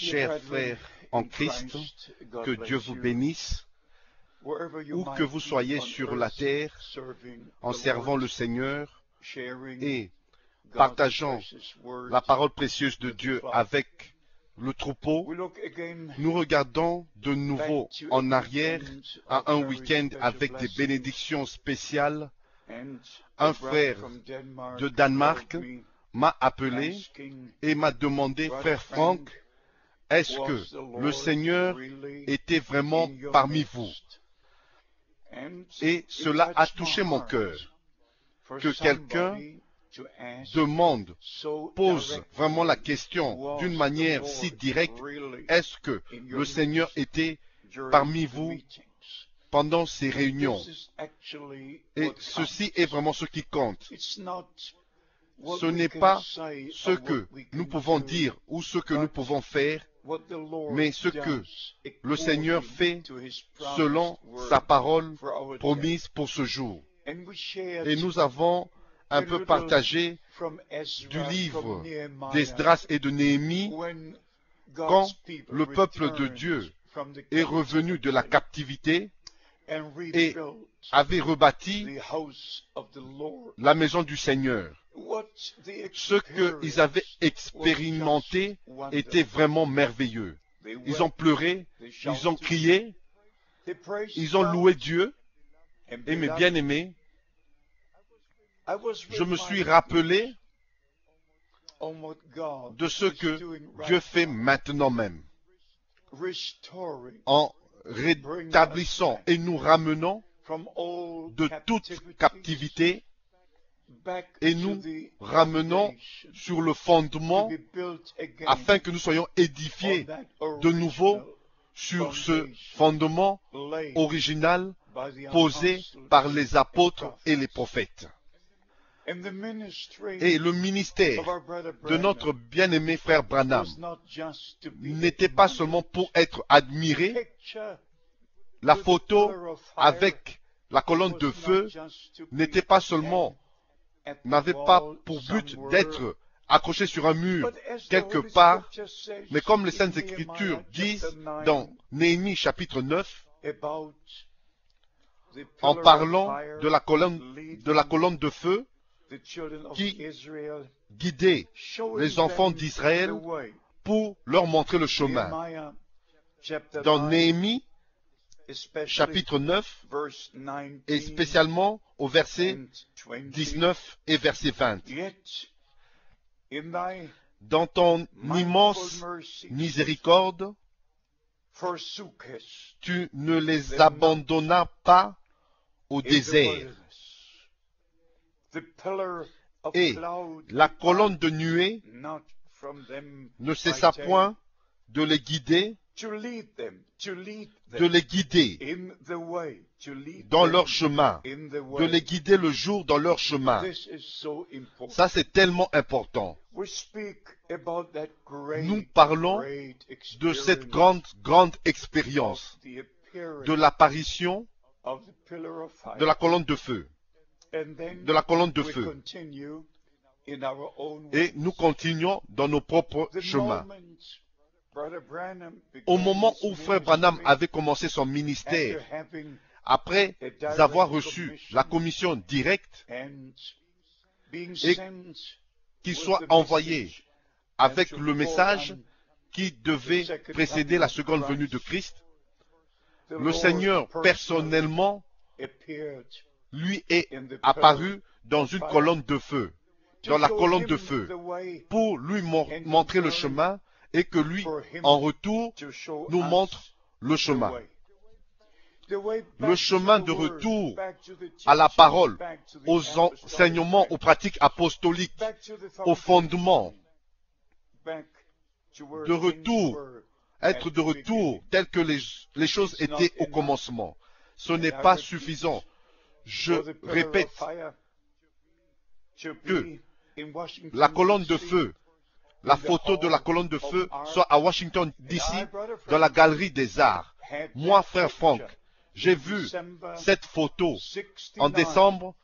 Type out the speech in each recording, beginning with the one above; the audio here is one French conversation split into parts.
Chers frères en Christ, que Dieu vous bénisse, où que vous soyez sur la terre, en servant le Seigneur et partageant la parole précieuse de Dieu avec le troupeau. Nous regardons de nouveau en arrière à un week-end avec des bénédictions spéciales. Un frère de Danemark m'a appelé et m'a demandé, frère Franck, est-ce que le Seigneur était vraiment parmi vous? Et cela a touché mon cœur, que quelqu'un pose vraiment la question d'une manière si directe, est-ce que le Seigneur était parmi vous pendant ces réunions? Et ceci est vraiment ce qui compte. Ce n'est pas ce que nous pouvons dire ou ce que nous pouvons faire, mais ce que le Seigneur fait selon sa parole promise pour ce jour. Et nous avons un peu partagé du livre d'Esdras et de Néhémie quand le peuple de Dieu est revenu de la captivité et avait rebâti la maison du Seigneur. Ce qu'ils avaient expérimenté était vraiment merveilleux. Ils ont pleuré, ils ont crié, ils ont loué Dieu. Et mes bien-aimés, je me suis rappelé de ce que Dieu fait maintenant même, en rétablissant et nous ramenant de toute captivité et nous ramenons sur le fondement afin que nous soyons édifiés de nouveau sur ce fondement original posé par les apôtres et les prophètes. Et le ministère de notre bien-aimé frère Branham n'était pas seulement pour être admiré. La photo avec la colonne de feu n'était pas seulement, n'avait pas pour but d'être accroché sur un mur quelque part, mais comme les Saintes Écritures disent dans Néhémie chapitre 9, en parlant de la colonne de feu qui guidait les enfants d'Israël pour leur montrer le chemin. Dans Néhémie chapitre 9 et spécialement au verset 19 et verset 20. Dans ton immense miséricorde, tu ne les abandonnas pas au désert. Et la colonne de nuée ne cessa point de les guider, dans leur chemin, de les guider le jour dans leur chemin. Ça, c'est tellement important. Nous parlons de cette grande expérience de l'apparition de la colonne de feu. Et nous continuons dans nos propres chemins. Au moment où frère Branham avait commencé son ministère, après avoir reçu la commission directe et qu'il soit envoyé avec le message qui devait précéder la seconde venue de Christ, le Seigneur personnellement lui est apparu dans une colonne de feu, dans la colonne de feu, pour lui montrer le chemin et que lui, en retour, nous montre le chemin. Le chemin de retour à la parole, aux enseignements, aux pratiques apostoliques, aux fondements, de retour, être de retour tel que les choses étaient au commencement. Ce n'est pas suffisant. Je répète que la colonne de feu, la photo de la colonne de feu soit à Washington, D.C., dans la galerie des arts. Moi, frère Franck, j'ai vu cette photo en décembre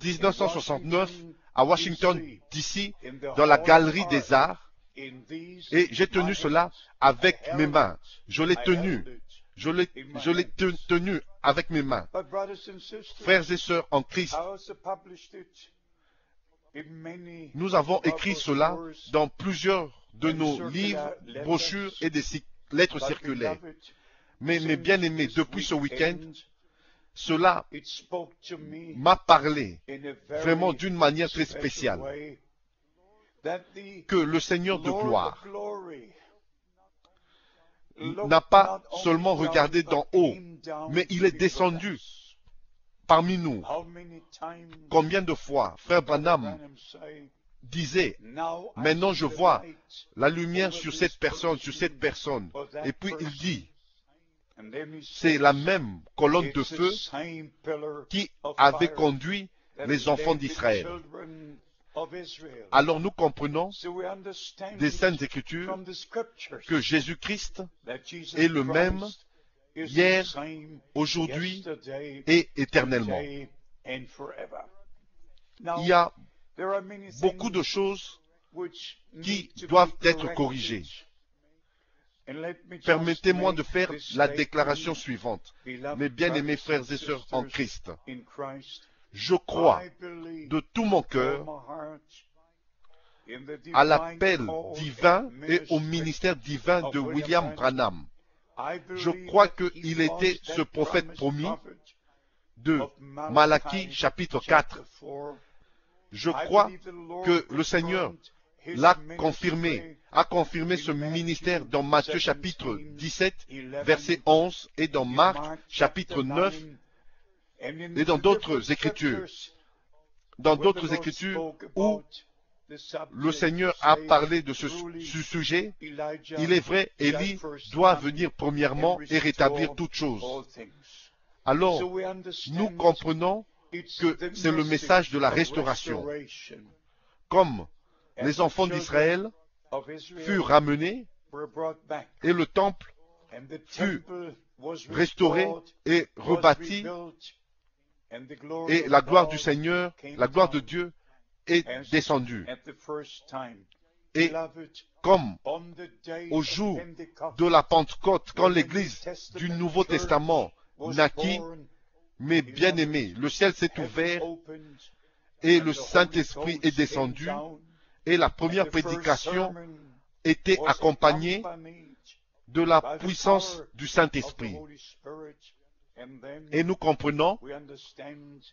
1969 à Washington, D.C., dans la galerie des arts. Et j'ai tenu cela avec mes mains. Je l'ai tenu. Je l'ai tenu avec mes mains. Frères et sœurs en Christ, nous avons écrit cela dans plusieurs de nos livres, brochures et des lettres circulaires. Mais mes bien-aimés, depuis ce week-end, cela m'a parlé vraiment d'une manière très spéciale. Que le Seigneur de gloire n'a pas seulement regardé d'en haut, mais il est descendu parmi nous. Combien de fois Frère Branham disait, maintenant je vois la lumière sur cette personne, et puis il dit, c'est la même colonne de feu qui avait conduit les enfants d'Israël. Alors nous comprenons des Saintes Écritures que Jésus-Christ est le même hier, aujourd'hui et éternellement. Il y a beaucoup de choses qui doivent être corrigées. Permettez-moi de faire la déclaration suivante. Mes bien-aimés frères et sœurs en Christ, je crois de tout mon cœur à l'appel divin et au ministère divin de William Branham. Je crois qu'il était ce prophète promis de Malachie chapitre 4. Je crois que le Seigneur a confirmé ce ministère dans Matthieu chapitre 17, verset 11, et dans Marc chapitre 9, et dans d'autres écritures. Dans d'autres écritures où le Seigneur a parlé de ce sujet, il est vrai, Élie doit venir premièrement et rétablir toutes choses. Alors, nous comprenons que c'est le message de la restauration. Comme les enfants d'Israël furent ramenés et le temple fut restauré et rebâti, et la gloire du Seigneur, la gloire de Dieu est descendue. Et comme au jour de la Pentecôte, quand l'Église du Nouveau Testament naquit, mes bien-aimés, le ciel s'est ouvert et le Saint-Esprit est descendu, et la première prédication était accompagnée de la puissance du Saint-Esprit. Et nous comprenons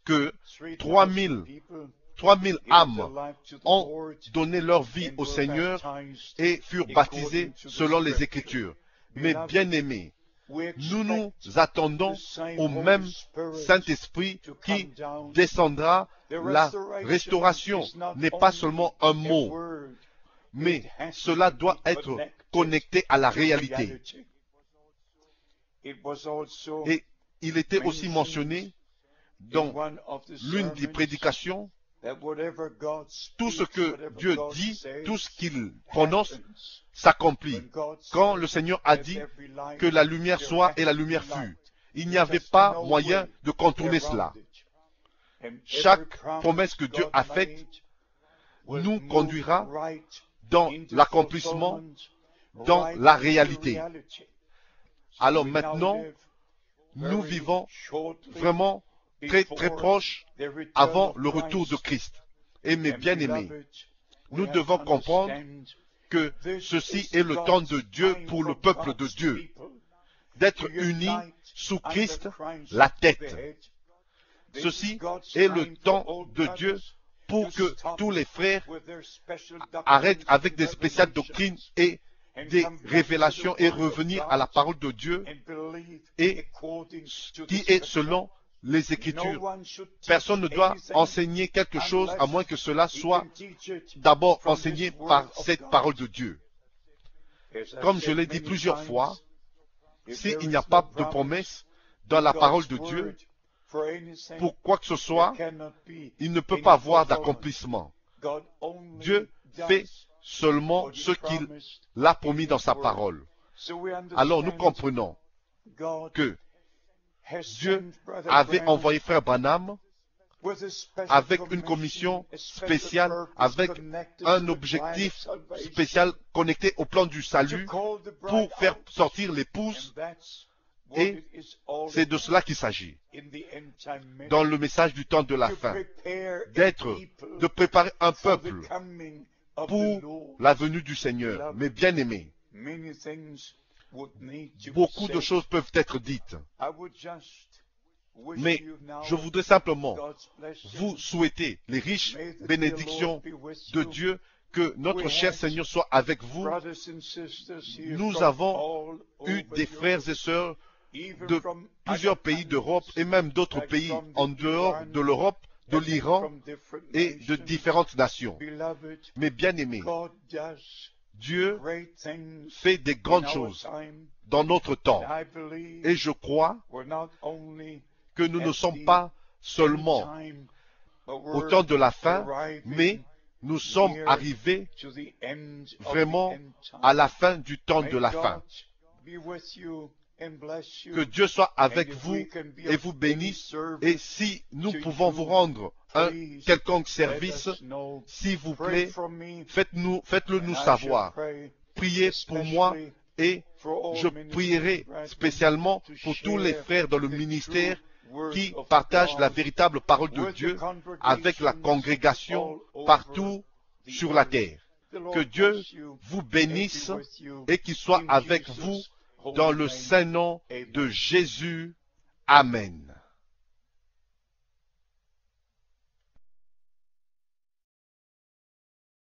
que 3000 âmes ont donné leur vie au Seigneur et furent baptisées selon les Écritures. Mais bien-aimés, nous nous attendons au même Saint-Esprit qui descendra. La restauration n'est pas seulement un mot, mais cela doit être connecté à la réalité. Et il était aussi mentionné dans l'une des prédications, tout ce que Dieu dit, tout ce qu'il prononce, s'accomplit. Quand le Seigneur a dit que la lumière soit et la lumière fut, il n'y avait pas moyen de contourner cela. Chaque promesse que Dieu a faite nous conduira dans l'accomplissement, dans la réalité. Alors maintenant, nous vivons vraiment très très proches avant le retour de Christ. Et mes bien-aimés, nous devons comprendre que ceci est le temps de Dieu pour le peuple de Dieu, d'être unis sous Christ, la tête. Ceci est le temps de Dieu pour que tous les frères arrêtent avec des spéciales doctrines et des révélations et revenir à la parole de Dieu et qui est selon les Écritures. Personne ne doit enseigner quelque chose à moins que cela soit d'abord enseigné par cette parole de Dieu. Comme je l'ai dit plusieurs fois, s'il n'y a pas de promesse dans la parole de Dieu, pour quoi que ce soit, il ne peut pas avoir d'accomplissement. Dieu fait seulement ce qu'il a promis dans sa parole. Alors nous comprenons que Dieu avait envoyé Frère Branham avec une commission spéciale, avec un objectif spécial connecté au plan du salut pour faire sortir l'épouse. Et c'est de cela qu'il s'agit dans le message du temps de la fin, de préparer un peuple pour la venue du Seigneur. Mes bien-aimés, beaucoup de choses peuvent être dites, mais je voudrais simplement vous souhaiter les riches bénédictions de Dieu, que notre cher Seigneur soit avec vous. Nous avons eu des frères et sœurs de plusieurs pays d'Europe et même d'autres pays en dehors de l'Europe, de l'Iran et de différentes nations. Mes bien-aimés, Dieu fait des grandes choses dans notre temps. Et je crois que nous ne sommes pas seulement au temps de la fin, mais nous sommes arrivés vraiment à la fin du temps de la fin. Que Dieu soit avec vous et vous bénisse. Et si nous pouvons vous rendre un quelconque service, s'il vous plaît, faites-le nous savoir. Priez pour moi et je prierai spécialement pour tous les frères dans le ministère qui partagent la véritable parole de Dieu avec la congrégation partout sur la terre. Que Dieu vous bénisse et qu'il soit avec vous dans le saint nom de Jésus. Amen.